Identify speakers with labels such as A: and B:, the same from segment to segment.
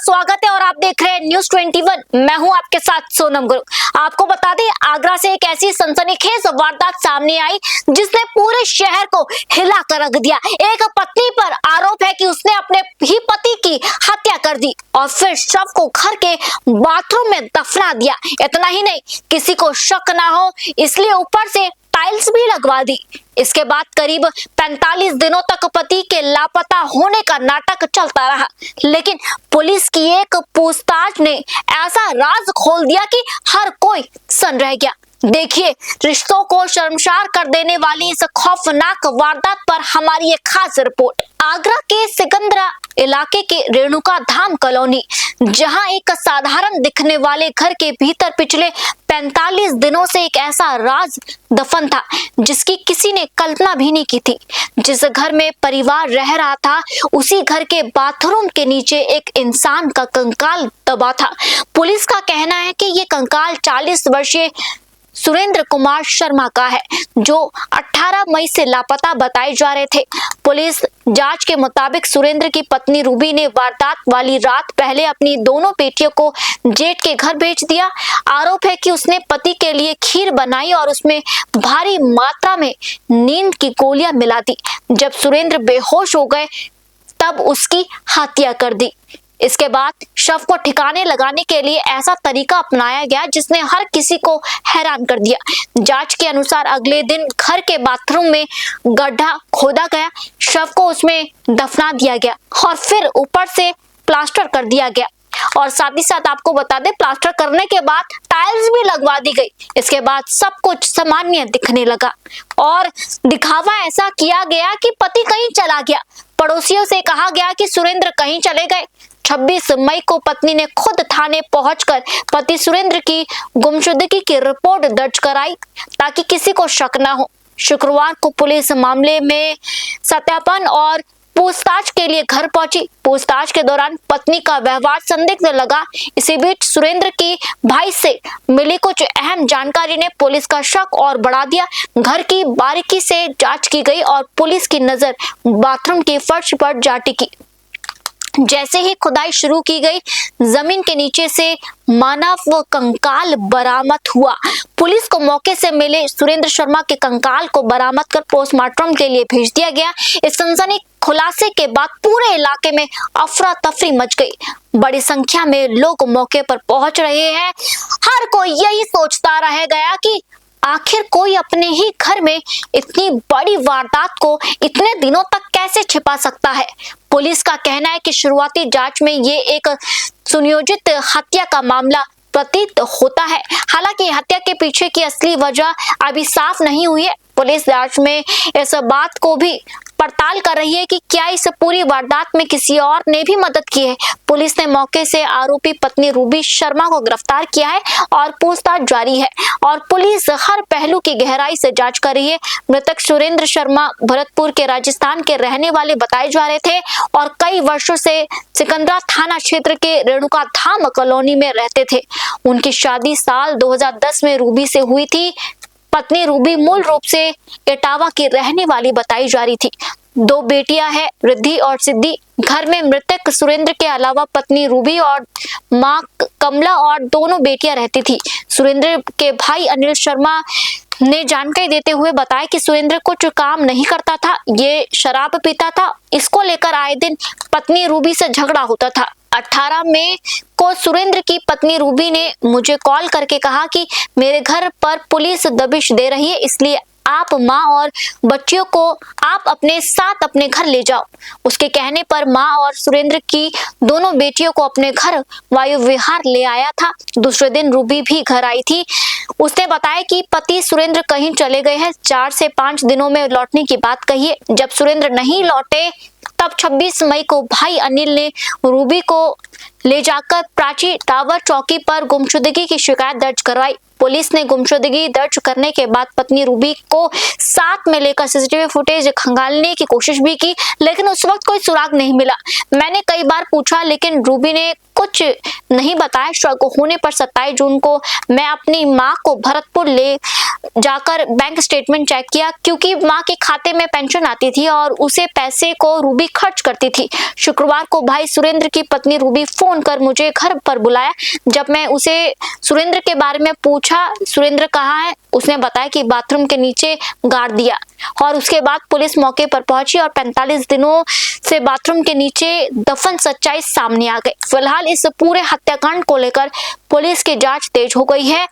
A: स्वागत है और आप देख रहे हैं न्यूज़ 21। मैं हूं आपके साथ सोनम गुरु। आपको बता दें, आगरा से एक ऐसी सनसनीखेज वारदात सामने आई जिसने पूरे शहर को हिला कर रख दिया। एक पत्नी पर आरोप है कि उसने अपने ही पति की हत्या कर दी और फिर शव को घर के बाथरूम में दफना दिया। इतना ही नहीं, किसी को शक ना हो इसलिए ऊपर से टाइल्स भी लगवा दी। इसके बाद करीब 45 दिनों तक पति के लापता होने का नाटक चलता रहा, लेकिन पुलिस की एक पूछताछ ने ऐसा राज खोल दिया कि हर कोई सन रह गया। देखिए, रिश्तों को शर्मसार कर देने वाली इस खौफनाक वारदात पर हमारी एक खास रिपोर्ट। आगरा के सिकंदरा इलाके के रेणुका धाम कॉलोनी, जहां एक साधारण दिखने वाले घर के भीतर पिछले 45 दिनों से एक ऐसा राज दफन था जिसकी किसी ने कल्पना भी नहीं की थी। जिस घर में परिवार रह रहा था, उसी घर के बाथरूम के नीचे एक इंसान का कंकाल दबा था। पुलिस का कहना है कि ये कंकाल 40 वर्षीय सुरेंद्र कुमार शर्मा का है, जो 18 मई से लापता बताए जा रहे थे। पुलिस जांच के मुताबिक सुरेंद्र की पत्नी रूबी ने वारदात वाली रात पहले अपनी दोनों बेटियों को जेठ के घर भेज दिया। आरोप है कि उसने पति के लिए खीर बनाई और उसमें भारी मात्रा में नींद की गोलियां मिला दी। जब सुरेंद्र बेहोश हो गए तब उसकी हत्या कर दी। इसके बाद शव को ठिकाने लगाने के लिए ऐसा तरीका अपनाया गया जिसने हर किसी को हैरान कर दिया। जांच के अनुसार अगले दिन घर के बाथरूम में गड्ढा खोदा गया, शव को उसमें दफना दिया गया और फिर ऊपर से प्लास्टर कर दिया गया। और साथ ही साथ आपको बता दें, प्लास्टर करने के बाद टाइल्स भी लगवा दी गई। इसके बाद सब कुछ सामान्य दिखने लगा और दिखावा ऐसा किया गया कि पति कहीं चला गया। पड़ोसियों से कहा गया कि सुरेंद्र कहीं चले गए। 26 मई को पत्नी ने खुद थाने पहुंचकर पति सुरेंद्र की गुमशुदगी की रिपोर्ट दर्ज कराई ताकि किसी को शक न हो। शुक्रवार को पुलिस मामले में सत्यापन और पूछताछ के लिए घर पहुंची। पूछताछ के दौरान पत्नी का व्यवहार संदिग्ध लगा। इसी बीच सुरेंद्र की भाई से मिली कुछ अहम जानकारी ने पुलिस का शक और बढ़ा दिया। घर की बारीकी से जांच की गई और पुलिस की नजर बाथरूम की फर्श पर जा टिकी। जैसे ही खुदाई शुरू की गई, जमीन के नीचे से मानव कंकाल बरामद हुआ। पुलिस को मौके से मिले सुरेंद्र शर्मा के कंकाल को बरामद कर पोस्टमार्टम के लिए भेज दिया गया। इस सनसनी खुलासे के बाद पूरे इलाके में अफरा तफरी मच गई। बड़ी संख्या में लोग मौके पर पहुंच रहे हैं। हर कोई यही सोचता रह गया कि आखिर कोई अपने ही घर में इतनी बड़ी वारदात को इतने दिनों तक कैसे छिपा सकता है। पुलिस का कहना है कि शुरुआती जांच में ये एक सुनियोजित हत्या का मामला प्रतीत होता है। हालांकि हत्या के पीछे की असली वजह अभी साफ नहीं हुई है। पुलिस जांच में इस बात को भी पड़ताल कर रही है कि क्या इस पूरी वारदात में किसी और ने भी मदद की है। पुलिस ने मौके से आरोपी पत्नी रूबी शर्मा को गिरफ्तार किया है और पूछताछ जारी है और पुलिस हर पहलू की गहराई से जांच कर रही है। मृतक सुरेंद्र शर्मा भरतपुर के राजस्थान के रहने वाले बताए जा रहे थे और कई वर्षों से सिकंदरा थाना क्षेत्र के रेणुका धाम कॉलोनी में रहते थे। उनकी शादी साल 2010 में रूबी से हुई थी। पत्नी रूबी मूल रूप से इटावा की रहने वाली बताई जा रही थी। 2 बेटियां हैं, रिद्धि और सिद्धि। घर में मृतक सुरेंद्र के अलावा पत्नी रूबी और मां कमला और दोनों बेटियां रहती थी। सुरेंद्र के भाई अनिल शर्मा ने जानकारी देते हुए बताया कि सुरेंद्र कुछ काम नहीं करता था, ये शराब पीता था। इसको लेकर आए दिन पत्नी रूबी से झगड़ा होता था। 18 मई को सुरेंद्र की पत्नी रूबी ने मुझे कॉल करके कहा कि मेरे घर पर पुलिस दबिश दे रही है, इसलिए आप माँ और बच्चियों को आप अपने साथ अपने घर ले जाओ। उसके कहने पर माँ और सुरेंद्र की दोनों बेटियों को अपने घर वायु विहार ले आया था। दूसरे दिन रूबी भी घर आई थी। उसने बताया कि पति सुरेंद्र कहीं चले गए हैं, 4 से 5 दिनों में लौटने की बात कही है। जब सुरेंद्र नहीं लौटे तब 26 मई को भाई अनिल ने रूबी को ले जाकर प्राची टावर चौकी पर गुमशुदगी की शिकायत दर्ज करवाई। पुलिस ने गुमशुदगी दर्ज करने के बाद पत्नी रूबी को साथ में लेकर सीसीटीवी फुटेज खंगालने की कोशिश भी की, लेकिन उस वक्त कोई सुराग नहीं मिला। मैंने कई बार पूछा लेकिन रूबी ने कुछ नहीं बताया। शक होने पर 27 जून को मैं अपनी मां को भरतपुर ले जाकर बैंक स्टेटमेंट चेक किया क्योंकि माँ के खाते में पेंशन आती थी और उसे पैसे को रूबी खर्च करती थी। शुक्रवार को भाई सुरेंद्र की पत्नी रूबी फोन कर मुझे घर पर बुलाया। जब मैं उसे सुरेंद्र के बारे में पूछा, सुरेंद्र कहाँ है, उसने बताया कि बाथरूम के नीचे गाड़ दिया और उसके बाद पुलिस मौके पर पहुंची और 45 दिनों से बाथरूम के नीचे दफन सच्चाई सामने आ गई। फिलहाल इस पूरे हत्याकांड को लेकर पुलिस की जांच तेज हो गई है।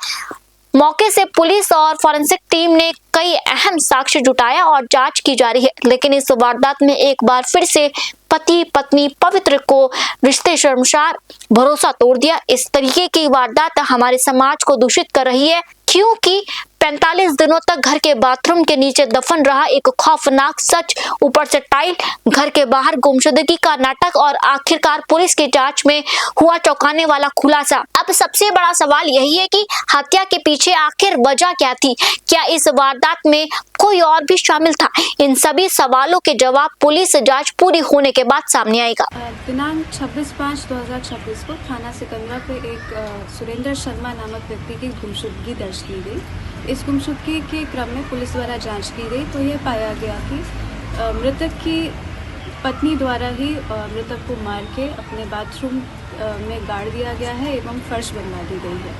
A: मौके से पुलिस और फॉरेंसिक टीम ने कई अहम साक्ष्य जुटाया और जांच की जा रही है, लेकिन इस वारदात में एक बार फिर से पति पत्नी पवित्र को रिश्ते शर्मसार, भरोसा तोड़ दिया। इस तरीके की वारदात हमारे समाज को दूषित कर रही है क्योंकि 45 दिनों तक घर के बाथरूम के नीचे दफन रहा एक खौफनाक सच, ऊपर से टाइल, घर के बाहर गुमशुदगी का नाटक और आखिरकार पुलिस की जांच में हुआ चौंकाने वाला खुलासा। अब सबसे बड़ा सवाल यही है कि हत्या के पीछे आखिर वजह क्या थी? क्या इस वारदात में कोई और भी शामिल था? इन सभी सवालों के जवाब पुलिस जांच पूरी होने के बाद सामने आएगा।
B: दिनांक 26/5/2026 को थाना सिकंदरा पे एक सुरेंद्र शर्मा नामक व्यक्ति की गुमशुदगी दर्ज की गई। इस गुमशुदगी के क्रम में पुलिस द्वारा जांच की गई तो यह पाया गया कि मृतक की पत्नी द्वारा ही मृतक को मार के अपने बाथरूम में गाड़ दिया गया है एवं फर्श बनवा दी गई है।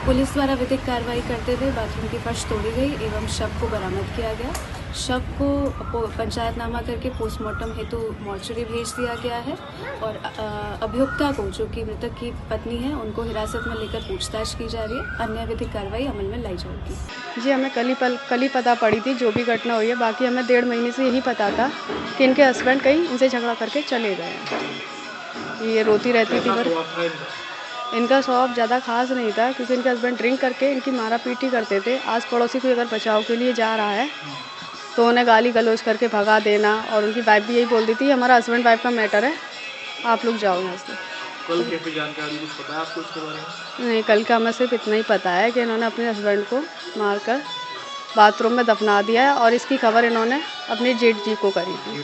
B: पुलिस द्वारा विधिक कार्रवाई करते हुए बाथरूम की फर्श तोड़ी गई एवं शव को बरामद किया गया। शव को पंचायतनामा करके पोस्टमार्टम हेतु मॉर्चरी भेज दिया गया है और अभियुक्ता को, जो कि मृतक की पत्नी है, उनको हिरासत में लेकर पूछताछ की जा रही है। अन्य विधिक कार्रवाई अमल में लाई जाएगी।
C: जी, हमें कल ही पता पड़ी थी जो भी घटना हुई है। बाकी हमें 1.5 महीने से यही पता था कि इनके हस्बैंड कहीं इनसे झगड़ा करके चले गए। ये रोती रहती थी, पर इनका स्वभाव ज़्यादा खास नहीं था क्योंकि इनके हस्बैंड ड्रिंक करके इनकी मारा पीटी करते थे। आस पड़ोसी कोई अगर बचाव के लिए जा रहा है तो उन्हें गाली गलौज करके भगा देना, और उनकी वाइफ भी यही बोलती थी हमारा हस्बैंड वाइफ का मैटर है, आप लोग जाओ यहाँ से।
D: कल कैसे जानकारी कुछ पता है आपको इसके बारे में?
C: नहीं, कल का हमें सिर्फ इतना ही पता है कि इन्होंने अपने हस्बैंड को मारकर बाथरूम में दफना दिया है और इसकी खबर इन्होंने अपनी जेठ जी को करी थी।